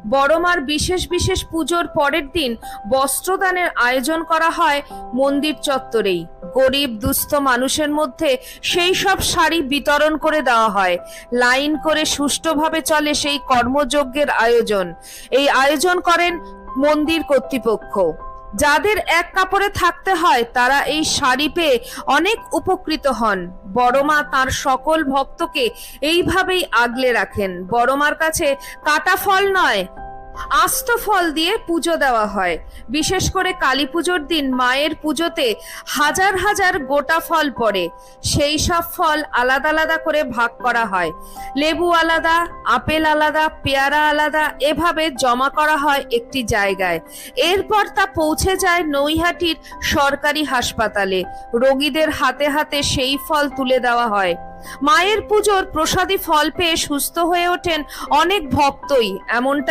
বড় মার বিশেষ বিশেষ পুজোর পরের দিন বস্ত্রদানের আয়োজন করা হয় মন্দির চত্বরেই। গরিব দুস্থ মানুষের মধ্যে সেই সব শাড়ি বিতরণ করে দেওয়া হয়। লাইন করে সুষ্ঠুভাবে চলে সেই কর্মযজ্ঞের আয়োজন। এই আয়োজন করেন মন্দির কর্তৃপক্ষ। যাদের এক কাপড়ে থাকতে হয় তারা এই শাড়ি পেয়ে অনেক উপকৃত হন। বড়মা তার সকল ভক্তকে এইভাবেই আগলে রাখেন। বড়মার কাছে কাটা ফল নয়, আস্ত ফল দিয়ে পুজো দেওয়া হয়। বিশেষ করে কালী পুজোর দিন মায়ের পুজোতে হাজার হাজার গোটা ফল পড়ে। সেই সব ফল আলাদা আলাদা করে ভাগ করা হয়। লেবু আলাদা, আপেল আলাদা, পেয়ারা আলাদা, এভাবে জমা করা হয় একটি জায়গায়। এরপর তা পৌঁছে যায় নৈহাটির সরকারি হাসপাতালে। রোগীদের হাতে হাতে সেই ফল তুলে দেওয়া হয়। মায়ের পুজোর প্রসাদী ফল পেয়ে সুস্থ হয়ে ওঠেন অনেক ভক্তই। এমনটা